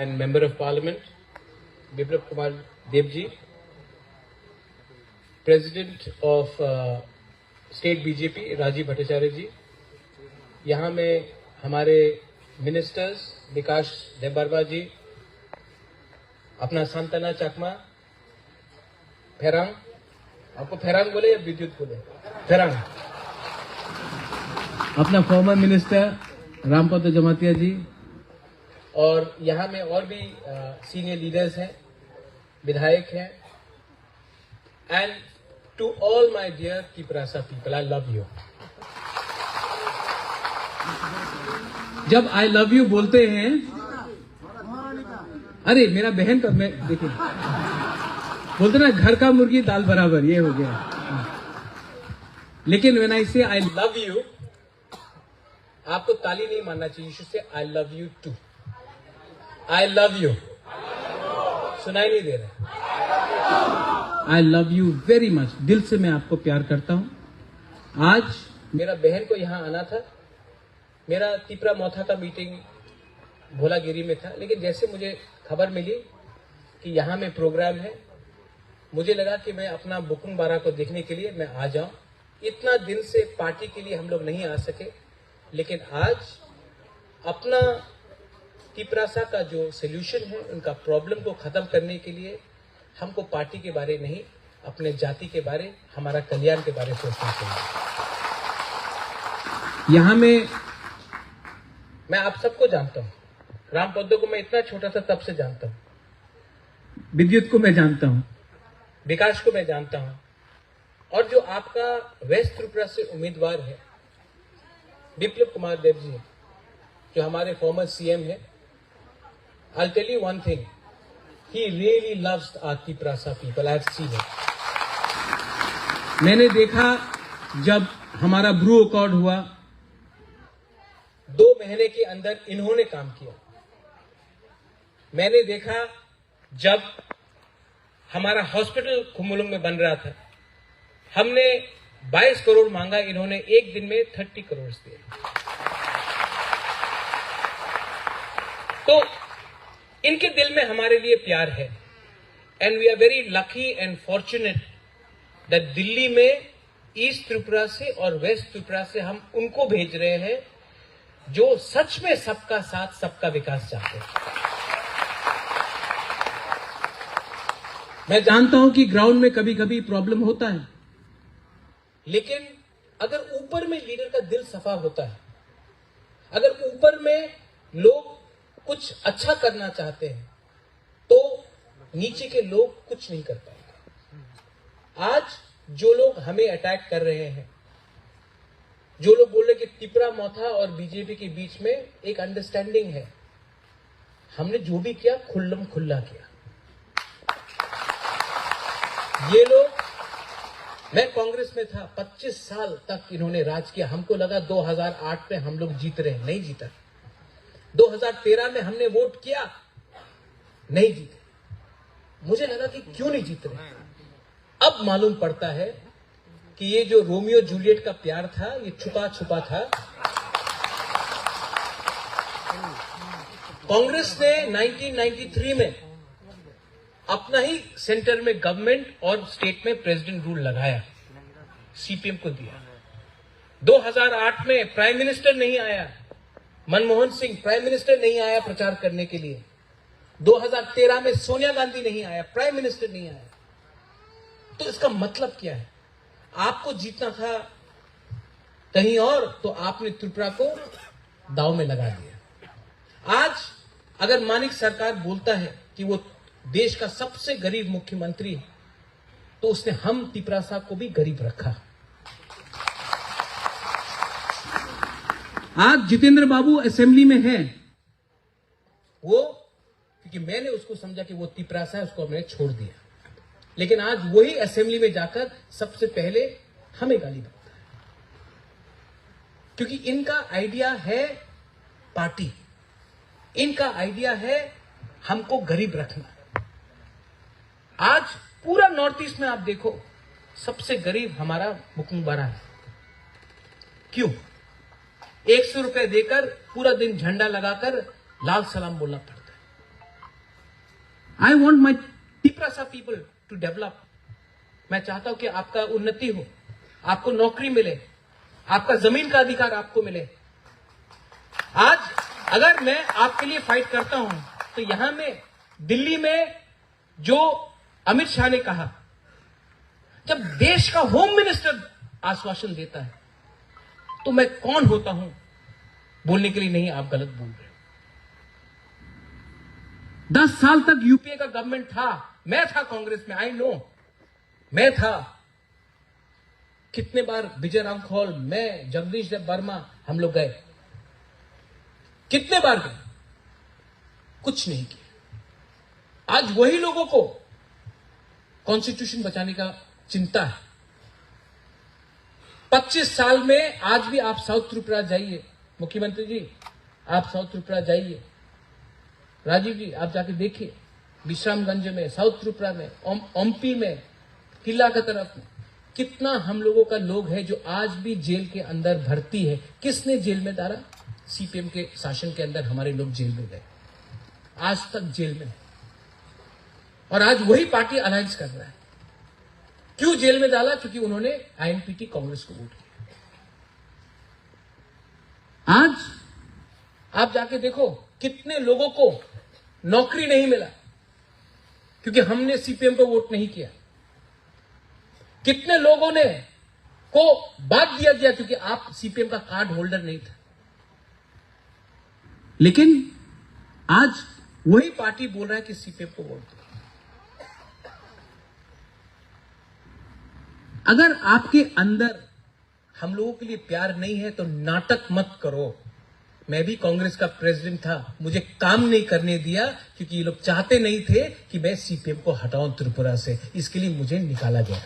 and Member of Parliament, Biplab Kumar Debji, President of State BJP, Rajiv Bhattacharya जी, यहाँ में हमारे ministers विकास देबबर्मा जी, अपना सांतना चकमा, फेरांग, आपको फेरांग बोले या विद्युत बोले? फेरांग, अपना फॉर्मर मिनिस्टर रामपद जमातिया जी, और यहाँ में और भी सीनियर लीडर्स हैं, विधायक हैं, and to all my dear Tiprasa people, I love you. जब आई लव यू बोलते हैं, अरे मेरा बहन का, मैं देखिए बोलते ना घर का मुर्गी दाल बराबर, ये हो गया। लेकिन व्हेन आई से आई लव यू, आपको ताली नहीं मानना चाहिए, you should say I love you too. I love you, सुनाई नहीं दे रहा? I love you very much, दिल से मैं आपको प्यार करता हूं। आज मेरा बहन को यहां आना था, मेरा तिपरा मौथा का मीटिंग भोलागिरी में था, लेकिन जैसे मुझे खबर मिली कि यहाँ में प्रोग्राम है, मुझे लगा कि मैं अपना बुकुंग बारा को देखने के लिए मैं आ जाऊं। इतना दिन से पार्टी के लिए हम लोग नहीं आ सके, लेकिन आज अपना तिपरासा का जो सोल्यूशन है, उनका प्रॉब्लम को खत्म करने के लिए हमको पार्टी के बारे नहीं, अपने जाति के बारे, हमारा कल्याण के बारे सोचना चाहिए। यहाँ में मैं आप सबको जानता हूँ, राम पद्दो को मैं इतना छोटा था तब से जानता हूँ, विद्युत को मैं जानता हूँ, विकास को मैं जानता हूँ, और जो आपका वेस्ट त्रिपुरा से उम्मीदवार है बिप्लब कुमार देव जी, जो हमारे फॉर्मर सीएम है, I tell you one thing, he really loves our Tiprasa people, I have seen it. मैंने देखा जब हमारा ब्रू अकॉर्ड हुआ, 2 महीने के अंदर इन्होंने काम किया। मैंने देखा जब हमारा हॉस्पिटल खुमुलुंग में बन रहा था, हमने 22 करोड़ मांगा, इन्होंने एक दिन में 30 करोड़ दिए। तो इनके दिल में हमारे लिए प्यार है, and we are very lucky and fortunate that Delhi में ईस्ट त्रिपुरा से और वेस्ट त्रिपुरा से हम उनको भेज रहे हैं जो सच में सबका साथ सबका विकास चाहते हैं। मैं जानता हूं कि ग्राउंड में कभी कभी प्रॉब्लम होता है, लेकिन अगर ऊपर में लीडर का दिल सफा होता है, अगर ऊपर में लोग कुछ अच्छा करना चाहते हैं, तो नीचे के लोग कुछ नहीं कर पाएंगे। आज जो लोग हमें अटैक कर रहे हैं, जो लोग बोल रहे कि तिपरा मौथा और बीजेपी के बीच में एक अंडरस्टैंडिंग है, हमने जो भी किया खुल्लम खुल्ला किया। ये लोग, मैं कांग्रेस में था, 25 साल तक इन्होंने राज किया। हमको लगा 2008 में हम लोग जीत रहे हैं, नहीं जीता। 2013 में हमने वोट किया, नहीं जीते। मुझे लगा कि क्यों नहीं जीत रहे। अब मालूम पड़ता है कि ये जो रोमियो जूलियट का प्यार था, ये छुपा छुपा था। कांग्रेस ने 1993 में अपना ही सेंटर में गवर्नमेंट और स्टेट में प्रेसिडेंट रूल लगाया, सीपीएम को दिया। 2008 में प्राइम मिनिस्टर नहीं आया, मनमोहन सिंह प्राइम मिनिस्टर नहीं आया प्रचार करने के लिए। 2013 में सोनिया गांधी नहीं आया, प्राइम मिनिस्टर नहीं आया। तो इसका मतलब क्या है? आपको जीतना था कहीं और, तो आपने त्रिपुरा को दांव में लगा दिया। आज अगर मानिक सरकार बोलता है कि वो देश का सबसे गरीब मुख्यमंत्री है, तो उसने हम तिपरासा को भी गरीब रखा। आज जितेंद्र बाबू असेंबली में है, वो क्योंकि मैंने उसको समझा कि वो तिपरासा है, उसको मैंने छोड़ दिया। लेकिन आज वही असेंबली में जाकर सबसे पहले हमें गाली बकता है, क्योंकि इनका आइडिया है पार्टी, इनका आइडिया है हमको गरीब रखना। आज पूरा नॉर्थ ईस्ट में आप देखो, सबसे गरीब हमारा बुकुंग बारा है। क्यों? 100 रुपए देकर पूरा दिन झंडा लगाकर लाल सलाम बोलना पड़ता है। I want my Tiprasa people to develop. मैं चाहता हूं कि आपका उन्नति हो, आपको नौकरी मिले, आपका जमीन का अधिकार आपको मिले। आज अगर मैं आपके लिए फाइट करता हूं तो यहां में दिल्ली में जो अमित शाह ने कहा, जब देश का होम मिनिस्टर आश्वासन देता है तो मैं कौन होता हूं बोलने के लिए? नहीं, आप गलत बोल रहे हो। 10 साल तक यूपीए का गवर्नमेंट था, मैं था कांग्रेस में, आई नो, मैं था। कितने बार विजय रामखोल, मैं, जगदीश देव वर्मा, हम लोग गए, कितने बार गए, कुछ नहीं किया। आज वही लोगों को कॉन्स्टिट्यूशन बचाने का चिंता है। 25 साल में आज भी आप साउथ त्रिपुरा जाइए, मुख्यमंत्री जी आप साउथ त्रिपुरा जाइए, राजीव जी आप जाके देखिए, विश्रामगंज में, साउथ त्रिपुरा में, ओम्पी में, किला की तरफ में, कितना हम लोगों का लोग है जो आज भी जेल के अंदर भर्ती है। किसने जेल में डाला? सीपीएम के शासन के अंदर हमारे लोग जेल में गए, आज तक जेल में। और आज वही पार्टी अलायंस कर रहा है। क्यों जेल में डाला? क्योंकि उन्होंने आईएनपीटी कांग्रेस को वोट किया। आज आप जाके देखो कितने लोगों को नौकरी नहीं मिला क्योंकि हमने सीपीएम को वोट नहीं किया। कितने लोगों ने को बात दिया गया क्योंकि आप सीपीएम का कार्ड होल्डर नहीं था। लेकिन आज वही पार्टी बोल रहा है कि सीपीएम को वोट दो। अगर आपके अंदर हम लोगों के लिए प्यार नहीं है तो नाटक मत करो। मैं भी कांग्रेस का प्रेसिडेंट था, मुझे काम नहीं करने दिया क्योंकि ये लोग चाहते नहीं थे कि मैं सीपीएम को हटाऊं त्रिपुरा से, इसके लिए मुझे निकाला गया।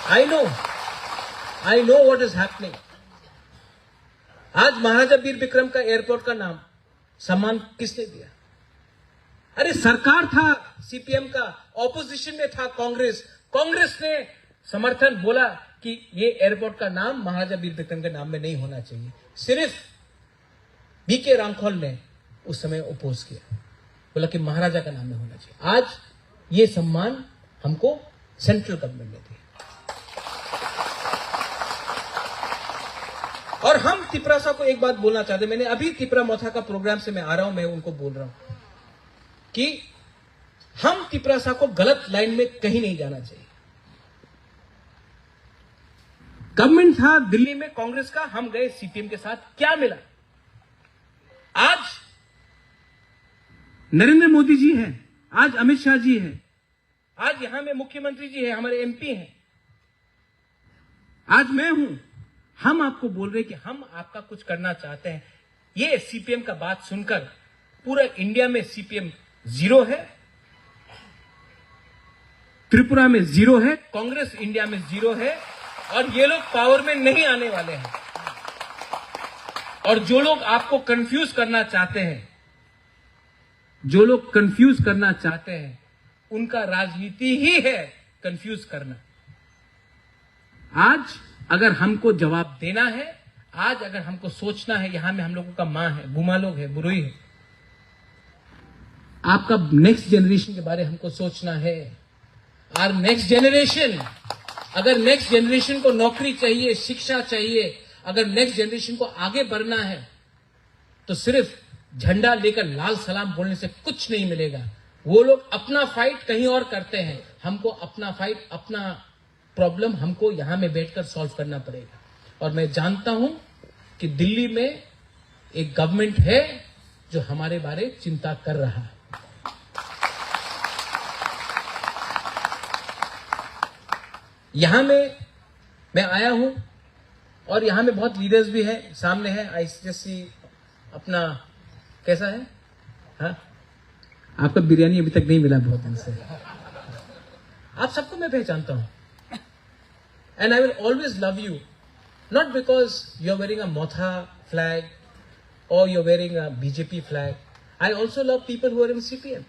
I know what is happening. आज महाराजा वीर विक्रम का एयरपोर्ट का नाम सम्मान किसने दिया? अरे सरकार था सीपीएम का, ऑपोजिशन में था कांग्रेस ने समर्थन बोला कि ये एयरपोर्ट का नाम महाराजा वीर विक्रम के नाम में नहीं होना चाहिए। सिर्फ बीके रामखोल ने उस समय अपोज किया, बोला कि महाराजा का नाम में होना चाहिए। आज ये सम्मान हमको सेंट्रल गवर्नमेंट ने दिया। और हम तिपरासा को एक बात बोलना चाहते, मैंने अभी तिपरा मोथा का प्रोग्राम से मैं आ रहा हूं, मैं उनको बोल रहा हूं कि हम तिपरासा को गलत लाइन में कहीं नहीं जाना चाहिए। गवर्नमेंट था दिल्ली में कांग्रेस का, हम गए सीपीएम के साथ, क्या मिला? आज नरेंद्र मोदी जी हैं, आज अमित शाह जी हैं, आज यहां में मुख्यमंत्री जी हैं, हमारे एमपी हैं, आज मैं हूं। हम आपको बोल रहे हैं कि हम आपका कुछ करना चाहते हैं। ये सीपीएम का बात सुनकर पूरा इंडिया में सीपीएम जीरो है, त्रिपुरा में जीरो है, कांग्रेस इंडिया में जीरो है और ये लोग पावर में नहीं आने वाले हैं। और जो लोग आपको कंफ्यूज करना चाहते हैं, उनका राजनीति ही है कंफ्यूज करना। आज अगर हमको जवाब देना है, आज अगर हमको सोचना है, यहां में हम लोगों का मां है, बुमा लोग है, बुरुई है, आपका नेक्स्ट जनरेशन के बारे हमको सोचना है। और नेक्स्ट जनरेशन, अगर नेक्स्ट जनरेशन को नौकरी चाहिए, शिक्षा चाहिए, अगर नेक्स्ट जनरेशन को आगे बढ़ना है तो सिर्फ झंडा लेकर लाल सलाम बोलने से कुछ नहीं मिलेगा। वो लोग अपना फाइट कहीं और करते हैं, हमको अपना फाइट, अपना प्रॉब्लम हमको यहां में बैठकर सॉल्व करना पड़ेगा। और मैं जानता हूं कि दिल्ली में एक गवर्नमेंट है जो हमारे बारे चिंता कर रहा है। यहां में मैं आया हूं और यहां में बहुत लीडर्स भी हैं, सामने है आईसीएससी अपना, कैसा है? हाँ, आपका बिरयानी अभी तक नहीं मिला बहुत दिन से। आप सबको मैं पहचानता हूं and I will always love you, not because you're wearing a Motha flag or you're wearing a BJP flag. I also love people who are in CPM.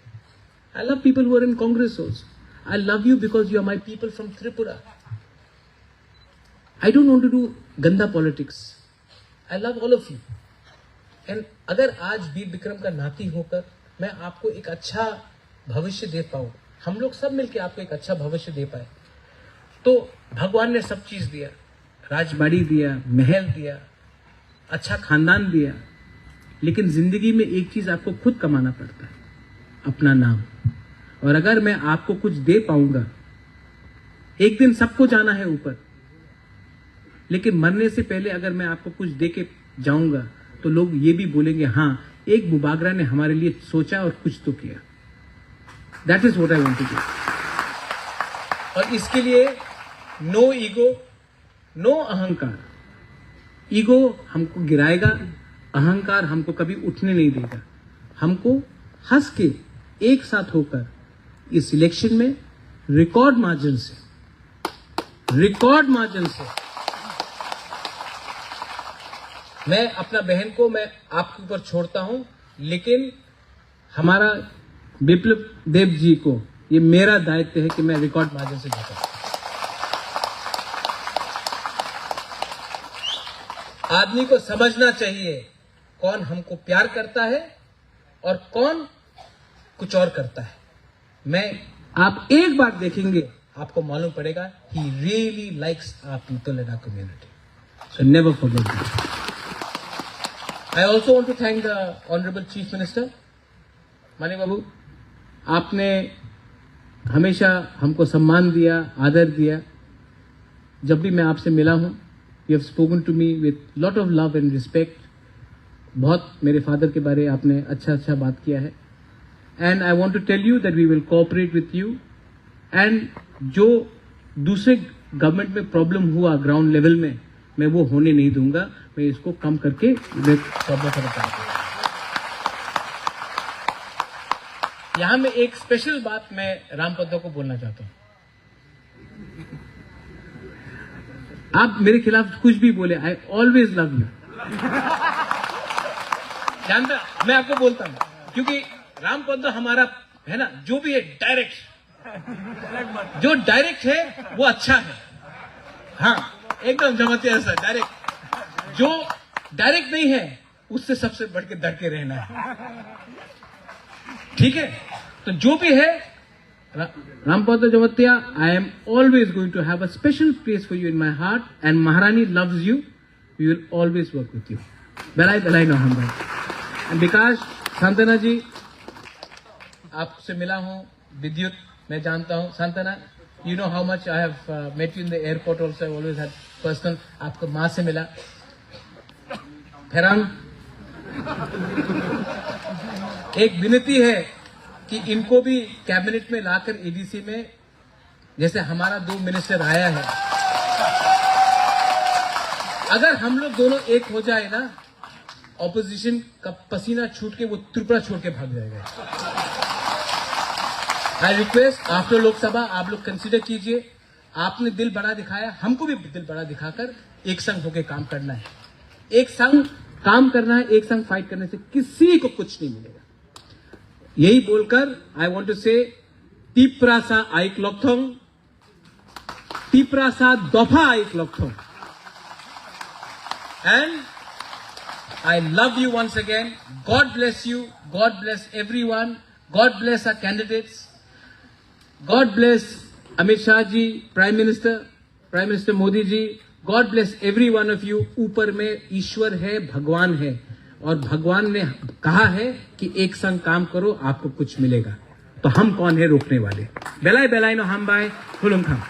I love people who are in Congress also. I love you because you are my people from Tripura. I don't want to do ganda politics. I love all of you. And अगर आज वीर विक्रम का नाती होकर मैं आपको एक अच्छा भविष्य दे पाऊं, हम लोग सब मिलके आपको एक अच्छा भविष्य दे पाए। तो भगवान ने सब चीज दिया, राजबाड़ी दिया, महल दिया, अच्छा खानदान दिया, लेकिन जिंदगी में एक चीज आपको खुद कमाना पड़ता है, अपना नाम। और अगर मैं आपको कुछ दे पाऊंगा, एक दिन सबको जाना है ऊपर, लेकिन मरने से पहले अगर मैं आपको कुछ दे के जाऊंगा तो लोग ये भी बोलेंगे, हाँ एक बुबागरा ने हमारे लिए सोचा और कुछ तो किया। That is what I want to do. और इसके लिए नो ईगो, नो अहंकार। ईगो हमको गिराएगा, अहंकार हमको कभी उठने नहीं देगा। हमको हंस के एक साथ होकर इस इलेक्शन में रिकॉर्ड मार्जिन से मैं अपना बहन को मैं आपके ऊपर छोड़ता हूं, लेकिन हमारा विप्लव देव जी को ये मेरा दायित्व है कि मैं रिकॉर्ड मार्जिन से जीता। आदमी को समझना चाहिए कौन हमको प्यार करता है और कौन कुछ और करता है। आप एक बार देखेंगे, आपको मालूम पड़ेगा he really likes our people in our community. So never forget that. I also want to thank the Honorable Chief Minister, मानी बाबू, आपने हमेशा हमको सम्मान दिया, आदर दिया। जब भी मैं आपसे मिला हूँ, you have spoken to me with lot of love and respect. बहुत मेरे फादर के बारे आपने अच्छा बात किया है। And I want to tell you that we will cooperate with you. And जो दूसरे गवर्नमेंट में प्रॉब्लम हुआ ग्राउंड लेवल में, मैं वो होने नहीं दूंगा। मैं इसको कम करके प्रॉब्लम करूंगा। यहां में एक स्पेशल बात मैं रामपद्दो को बोलना चाहता हूं। आप मेरे खिलाफ कुछ भी बोले, आई ऑलवेज लव यू। जानता, मैं आपको बोलता हूं, क्योंकि रामपद्दो हमारा है ना, जो भी है डायरेक्ट, जो डायरेक्ट है वो अच्छा है। हाँ, एकदम जमते ऐसा डायरेक्ट। जो डायरेक्ट नहीं है उससे सबसे बढ़ के डर के रहना है, ठीक है। तो जो भी है Rampaddo Jamatia, I am always going to have a special place for you in my heart, and Maharani loves you. We will always work with you. बेलाई बेलाई नो हम भाई। एंड विकास सांतना जी, आपसे मिला हूं, विद्युत मैं जानता हूं। सांतना, you know how much I have met you in the airport also. I always had personal, आपको माँ से मिला। फैरान, एक विनती है कि इनको भी कैबिनेट में लाकर एडीसी में, जैसे हमारा 2 मिनिस्टर आया है, अगर हम लोग दोनों एक हो जाए ना, ऑपोजिशन का पसीना छूट के वो त्रिपुरा छोड़ के भाग जाएगा। आई रिक्वेस्ट, आफ्टर लोकसभा आप लोग कंसिडर कीजिए। आपने दिल बड़ा दिखाया, हमको भी दिल बड़ा दिखाकर एक संग होकर काम करना है। एक संग काम करना है, एक संग फाइट करने से किसी को कुछ नहीं मिलेगा। यही बोलकर आई वांट टू से तीप्रासा आइक लॉकथोंग, तीप्रासा दफा आइक लॉकथोंग। And I love you once again. God bless you. God bless everyone. God bless our candidates. God bless Amit Shah ji, Prime Minister Modi ji. God bless every one of you. ऊपर में ईश्वर है, भगवान है, और भगवान ने कहा है कि एक संग काम करो, आपको कुछ मिलेगा। तो हम कौन है रोकने वाले? बेलाई बेलाई नो हम बाय हुलुम खाम।